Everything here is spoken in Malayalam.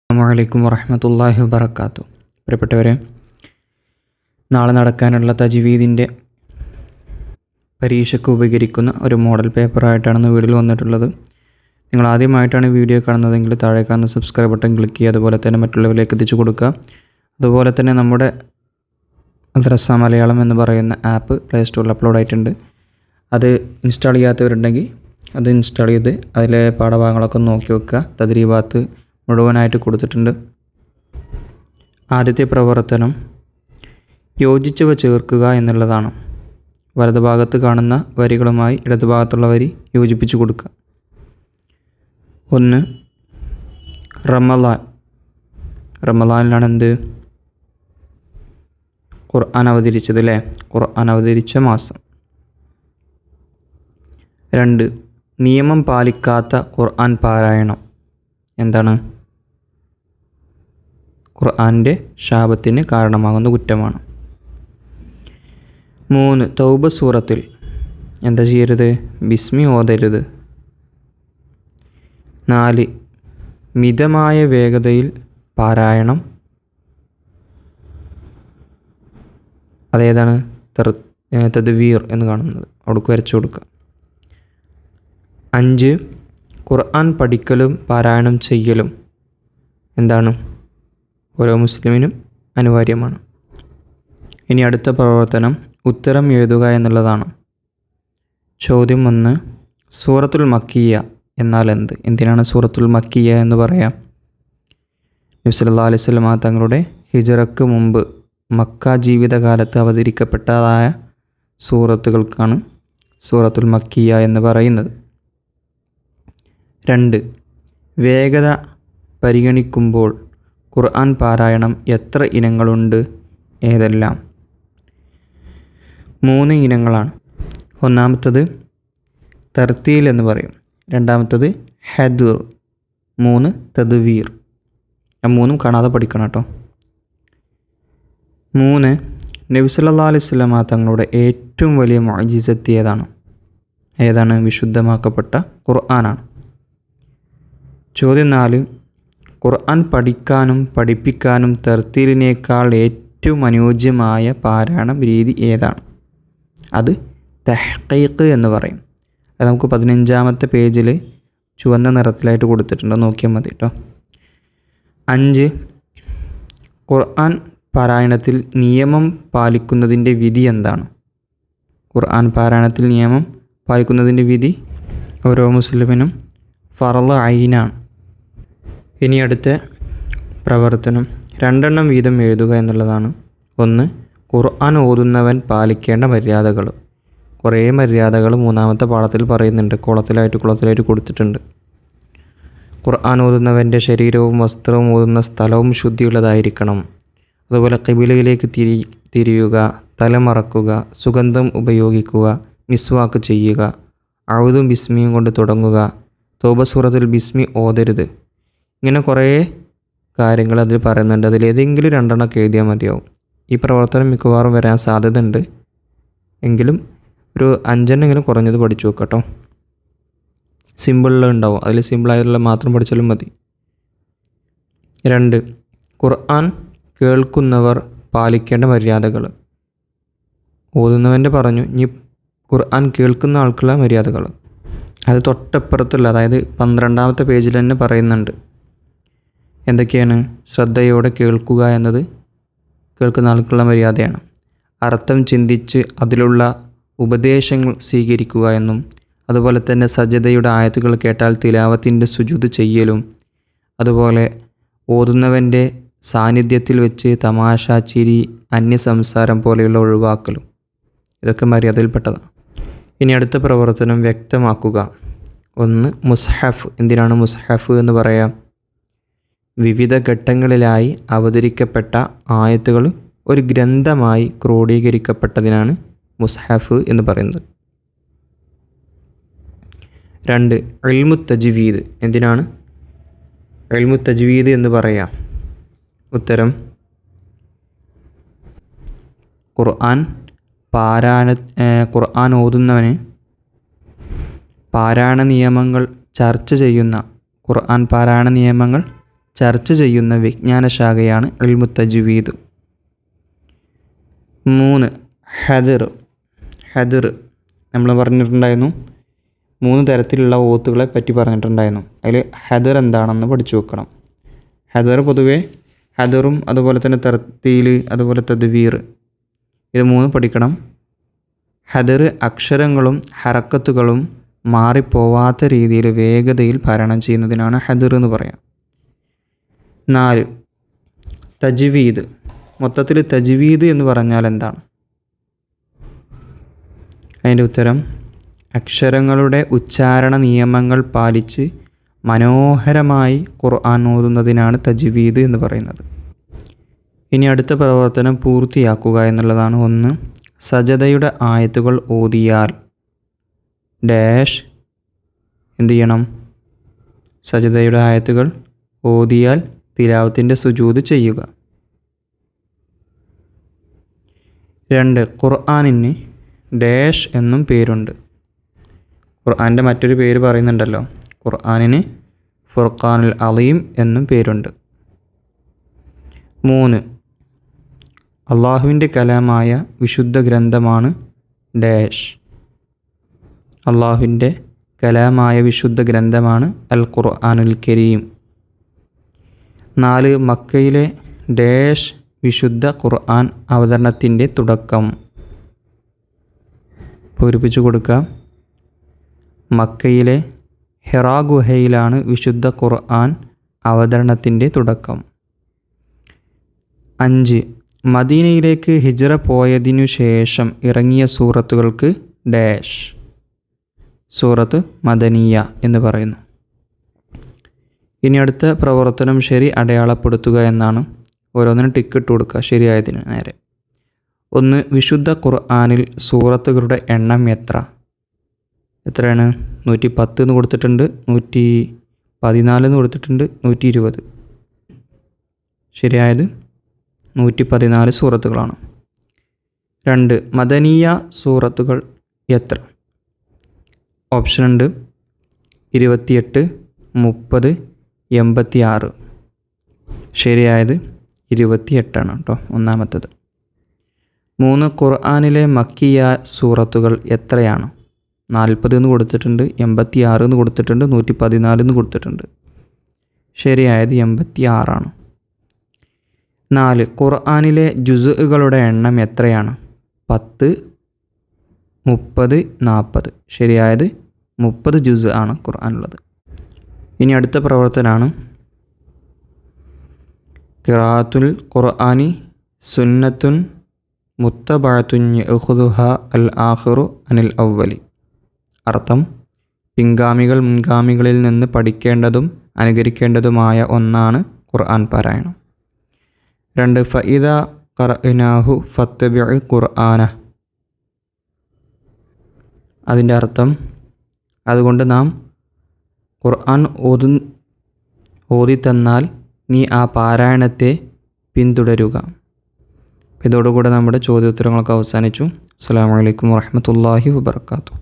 അസ്സലാമു വറഹ്മത്തുള്ളാഹി വബറകാതുഹു. പ്രിയപ്പെട്ടവരെ, നാളെ നടക്കാനുള്ള തജ്വീദിൻ്റെ പരീക്ഷയ്ക്ക് ഉപകരിക്കുന്ന ഒരു മോഡൽ പേപ്പറായിട്ടാണ് വീഡിയോയിൽ വന്നിട്ടുള്ളത്. നിങ്ങൾ ആദ്യമായിട്ടാണ് വീഡിയോ കാണുന്നതെങ്കിൽ താഴെ കാണുന്ന സബ്സ്ക്രൈബ് ബട്ടൺ ക്ലിക്ക് ചെയ്യുക. അതുപോലെ തന്നെ മറ്റുള്ളവരിലേക്ക് എത്തിച്ചു കൊടുക്കുക. അതുപോലെ തന്നെ നമ്മുടെ മദ്രസ മലയാളം എന്ന് പറയുന്ന ആപ്പ് പ്ലേ സ്റ്റോറിൽ അപ്ലോഡ് ആയിട്ടുണ്ട്. അത് ഇൻസ്റ്റാൾ ചെയ്യാത്തവരുണ്ടെങ്കിൽ അത് ഇൻസ്റ്റാൾ ചെയ്ത് അതിലെ പാഠഭാഗങ്ങളൊക്കെ നോക്കി വെക്കുക. തദ്രീബാത്ത് മുഴുവനായിട്ട് കൊടുത്തിട്ടുണ്ട്. ആദ്യത്തെ പ്രവർത്തനം യോജിച്ചവ ചേർക്കുക എന്നുള്ളതാണ്. വലതുഭാഗത്ത് കാണുന്ന വരികളുമായി ഇടതുഭാഗത്തുള്ള വരി യോജിപ്പിച്ച് കൊടുക്കുക. 1. റമളാൻ. റമളാനിലാണ് എന്ത്? ഖുർആൻ അവതരിച്ചത് അല്ലേ? ഖുർആൻ അവതരിച്ച മാസം. 2. നിയമം പാലിക്കാത്ത ഖുർആൻ പാരായണം. എന്താണ്? ഖുർആൻ്റെ ശാപത്തിന് കാരണമാകുന്ന കുറ്റമാണ്. 3. തൗബ സൂറത്തിൽ എന്താ ചെയ്യരുത്? ബിസ്മി ഓതരുത്. 4. മിതമായ വേഗതയിൽ പാരായണം. അതേതാണ്? തദ്വീർ എന്ന് കാണുന്നത്, അവിടേക്ക് വരച്ചു കൊടുക്കുക. 5. ഖുർആൻ പഠിക്കലും പാരായണം ചെയ്യലും എന്താണ്? ഓരോ മുസ്ലിമിനും അനിവാര്യമാണ്. ഇനി അടുത്ത പ്രവർത്തനം ഉത്തരം എഴുതുക എന്നുള്ളതാണ്. ചോദ്യം 1. സൂറത്തുൽ മക്കിയ എന്നാൽ എന്ത്? എന്തിനാണ് സൂറത്തുൽ മക്കിയ എന്ന് പറയാം? നബി സല്ലല്ലാഹു അലൈഹി വസല്ലം തങ്ങളുടെ ഹിജ്റക്ക് മുമ്പ് മക്ക ജീവിതകാലത്ത് അവതരിക്കപ്പെട്ടതായ സൂറത്തുകൾക്കാണ് സൂറത്തുൽ മക്കിയ എന്ന് പറയുന്നത്. 2. വേഗത പരിഗണിക്കുമ്പോൾ ഖുർആൻ പാരായണം എത്ര ഇനങ്ങളുണ്ട്? ഏതെല്ലാം? 3 ഇനങ്ങളാണ്. ഒന്നാമത്തത് തർത്തീൽ എന്ന് പറയും. രണ്ടാമത്തത് ഹദ്ർ. 3 തദ്വീർ. ആ 3 കാണാതെ പഠിക്കണം കേട്ടോ. 3. നബി സല്ലല്ലാഹു അലൈഹി വസല്ലം തങ്ങളുടെ ഏറ്റവും വലിയ മുഅ്ജിസത്ത് ഏതാണ്? വിശുദ്ധമാക്കപ്പെട്ട ഖുർആനാണ്. ചോദ്യം 4. ഖുർആൻ പഠിക്കാനും പഠിപ്പിക്കാനും തർത്തീലിനേക്കാൾ ഏറ്റവും അനുയോജ്യമായ പാരായണം രീതി ഏതാണ്? അത് തഹ്ഖീഖ് എന്ന് പറയും. അത് നമുക്ക് 15-ാമത്തെ പേജിൽ ചുവന്ന നിറത്തിലായിട്ട് കൊടുത്തിട്ടുണ്ട്, നോക്കിയാൽ മതി കേട്ടോ. 5. ഖുർആൻ പാരായണത്തിൽ നിയമം പാലിക്കുന്നതിൻ്റെ വിധി എന്താണ്? ഖുർആൻ പാരായണത്തിൽ നിയമം പാലിക്കുന്നതിൻ്റെ വിധി ഓരോ മുസ്ലിമിനും ഫർള് ഐനാണ്. ഇനി അടുത്ത പ്രവർത്തനം 2 വീതം എഴുതുക എന്നുള്ളതാണ്. 1. ഖുർആൻ ഓതുന്നവൻ പാലിക്കേണ്ട മര്യാദകൾ. കുറേ മര്യാദകൾ 3-ാമത്തെ പാഠത്തിൽ പറയുന്നുണ്ട്, കുളത്തിലായിട്ട് കൊടുത്തിട്ടുണ്ട്. ഖുർആൻ ഓതുന്നവൻ്റെ ശരീരവും വസ്ത്രവും ഓതുന്ന സ്ഥലവും ശുദ്ധിയുള്ളതായിരിക്കണം. അതുപോലെ ഖിബിലയിലേക്ക് തിരിയുക, തലമറക്കുക, സുഗന്ധം ഉപയോഗിക്കുക, മിസ്വാക്ക് ചെയ്യുക, അഊദും ബിസ്മിയും കൊണ്ട് തുടങ്ങുക, തൗബ സൂറത്തിൽ ബിസ്മി ഓതരുത്. ഇങ്ങനെ കുറേ കാര്യങ്ങൾ അതിൽ പറയുന്നുണ്ട്. അതിലേതെങ്കിലും 2 എഴുതിയാൽ മതിയാവും. ഈ പ്രവർത്തനം മിക്കവാറും വരാൻ സാധ്യതയുണ്ട്. എങ്കിലും ഒരു 5 കുറഞ്ഞത് പഠിച്ചു വെക്കാം കേട്ടോ. സിമ്പിളുണ്ടാവും, അതിൽ സിമ്പിളായിട്ടുള്ള മാത്രം പഠിച്ചാലും മതി. 2. ഖുർആൻ കേൾക്കുന്നവർ പാലിക്കേണ്ട മര്യാദകൾ. ഓതുന്നവൻ്റെ പറഞ്ഞു, ഇനി ഖുർആൻ കേൾക്കുന്ന ആൾക്കുള്ള മര്യാദകൾ അത് തൊട്ടപ്പുറത്തുള്ള, അതായത് 12-ാമത്തെ പേജിൽ തന്നെ പറയുന്നുണ്ട്. എന്തൊക്കെയാണ്? ശ്രദ്ധയോടെ കേൾക്കുക എന്നത് കേൾക്കുന്ന ആൾക്കുള്ള മര്യാദയാണ്. അർത്ഥം ചിന്തിച്ച് അതിലുള്ള ഉപദേശങ്ങൾ സ്വീകരിക്കുക എന്നും, അതുപോലെ തന്നെ സജദയുടെ ആയത്തുകൾ കേട്ടാൽ തിലാവത്തിൻ്റെ സുജൂദ് ചെയ്യലും, അതുപോലെ ഓതുന്നവൻ്റെ സാന്നിധ്യത്തിൽ വെച്ച് തമാശ, ചിരി, അന്യസംസാരം പോലെയുള്ള ഒഴിവാക്കലും, ഇതൊക്കെ മര്യാദയിൽപ്പെട്ടതാണ്. ഇനി അടുത്ത പ്രവർത്തനം വ്യക്തമാക്കുക. 1. മുസ്ഹഫ്. എന്തിനാണ് മുസ്ഹഫ് എന്ന് പറയാം? വിവിധ ഘട്ടങ്ങളിലായി അവതരിക്കപ്പെട്ട ആയത്തുകൾ ഒരു ഗ്രന്ഥമായി ക്രോഡീകരിക്കപ്പെട്ടതിനാണ് മുസ്ഹഫ് എന്ന് പറയുന്നത്. 2. ഇൽമു തജ്വീദ്. എന്തിനാണ് ഇൽമു തജ്വീദ് എന്ന് പറയാം? ഉത്തരം ഖുർആൻ ഓതുന്നവന് പാരായണ നിയമങ്ങൾ ചർച്ച ചെയ്യുന്ന ഖുർആൻ പാരായണ നിയമങ്ങൾ ചർച്ച ചെയ്യുന്ന വിജ്ഞാന ശാഖയാണ് ഇൽമു തജ്വീദ്. 3 ഹദർ നമ്മൾ പറഞ്ഞിട്ടുണ്ടായിരുന്നു. 3 തരത്തിലുള്ള ഓത്തുകളെ പറ്റി പറഞ്ഞിട്ടുണ്ടായിരുന്നു. അതിൽ ഹദർ എന്താണെന്ന് പഠിച്ചു വെക്കണം. ഹദർ പൊതുവേ ഹദറും അതുപോലെ തന്നെ തർത്തീൽ അതുപോലെ തദ്വീർ ഇത് 3 പഠിക്കണം. ഹദർ അക്ഷരങ്ങളും ഹറക്കത്തുകളും മാറിപ്പോവാത്ത രീതിയിൽ വേഗതയിൽ പാരായണം ചെയ്യുന്നതിനാണ് ഹദർ എന്ന് പറയാം. 4 തജ്വീദ്. മൊത്തത്തിൽ തജ്വീദ് എന്ന് പറഞ്ഞാൽ എന്താണ്? അതിൻ്റെ ഉത്തരം അക്ഷരങ്ങളുടെ ഉച്ചാരണ നിയമങ്ങൾ പാലിച്ച് മനോഹരമായി ഖുർആൻ ഓതുന്നതിനാണ് തജ്വീദ് എന്ന് പറയുന്നത്. ഇനി അടുത്ത പ്രവർത്തനം പൂർത്തിയാക്കുക എന്നുള്ളതാണ്. 1 സജദയുടെ ആയത്തുകൾ ഓതിയാൽ ഡാഷ് എന്ത് ചെയ്യണം? സജദയുടെ ആയത്തുകൾ ഓതിയാൽ തിലാവത്തിൻ്റെ സുജൂദ് ചെയ്യുക. 2 ഖുർആനിന് ഡാഷ് എന്നും പേരുണ്ട്. ഖുർആൻ്റെ മറ്റൊരു പേര് പറയുന്നുണ്ടല്ലോ. ഖുർആനിന് ഫുർഖാനുൽ അലീം എന്നും പേരുണ്ട്. 3 അള്ളാഹുവിൻ്റെ കലാമായ വിശുദ്ധ ഗ്രന്ഥമാണ് ഡാഷ്. അള്ളാഹുവിൻ്റെ കലാമായ വിശുദ്ധ ഗ്രന്ഥമാണ് അൽ ഖുർആനുൽ കരീം. 4 മക്കയിലെ ഡാഷ് വിശുദ്ധ ഖുർആൻ അവതരണത്തിൻ്റെ തുടക്കം. പൂരിപ്പിച്ചു കൊടുക്കാം. മക്കയിലെ ഹിറാ ഗുഹയിലാണ് വിശുദ്ധ ഖുർആൻ അവതരണത്തിൻ്റെ തുടക്കം. 5 മദീനയിലേക്ക് ഹിജ്റ പോയതിനു ശേഷം ഇറങ്ങിയ സൂറത്തുകൾക്ക് ഡാഷ് സൂറത്ത് മദനിയ എന്ന് പറയുന്നു. ഇനി അടുത്ത പ്രവർത്തനം ശരി അടയാളപ്പെടുത്തുക എന്നാണ്. ഓരോന്നിനും ടിക്ക് ഇട്ട് കൊടുക്കുക ശരിയായതിന് നേരെ. 1 വിശുദ്ധ ഖുർആനിൽ സൂറത്തുകളുടെ എണ്ണം എത്രയാണ്? 110 എന്ന് കൊടുത്തിട്ടുണ്ട്, 114 എന്ന് കൊടുത്തിട്ടുണ്ട്, 120. ശരിയായത് 114 സൂറത്തുകളാണ്. 2 മദനിയ സൂറത്തുകൾ എത്ര? ഓപ്ഷൻ ഉണ്ട് 28, 30, 86. ശരിയായത് 28 ആണ് കേട്ടോ, ഒന്നാമത്തത്. 3 ഖുർആനിലെ മക്കിയ സൂറത്തുകൾ എത്രയാണ്? 40 എന്ന് കൊടുത്തിട്ടുണ്ട്, 86 എന്ന് കൊടുത്തിട്ടുണ്ട്, 114 എന്ന് കൊടുത്തിട്ടുണ്ട്. ശരിയായത് 86 ആണ്. 4 ഖുർആനിലെ ജുസുകളുടെ എണ്ണം എത്രയാണ്? 10, 30, 40. ശരിയായത് 30 ജുസ് ആണ് ഖുർആനുള്ളത്. ഇനി അടുത്ത പ്രവർത്തനമാണ് ഖിറാഅത്തുൽ ഖുർആനി സുന്നത്തുൻ മുത്തബഅത്തുൻ യഖുദുഹ അൽ ആഖിറു അനിൽ അവ്വലി. അർത്ഥം: പിൻഗാമികൾ മുൻഗാമികളിൽ നിന്ന് പഠിക്കേണ്ടതും അനുകരിക്കേണ്ടതുമായ ഒന്നാണ് ഖുർആൻ പാരായണം. 2 ഫഇദ ഖറഅനാഹു ഫത്തബിഉ ഖുർആന. അതിൻ്റെ അർത്ഥം: അതുകൊണ്ട് നാം ഖുർആൻ ഓതിത്തന്നാൽ നീ ആ പാരായണത്തെ പിന്തുടരുക. ഇതോടുകൂടെ നമ്മുടെ ചോദ്യോത്തരങ്ങളൊക്കെ അവസാനിച്ചു. അസ്സലാമു അലൈക്കും വറഹ്മത്തുള്ളാഹി വബറകാതുഹു.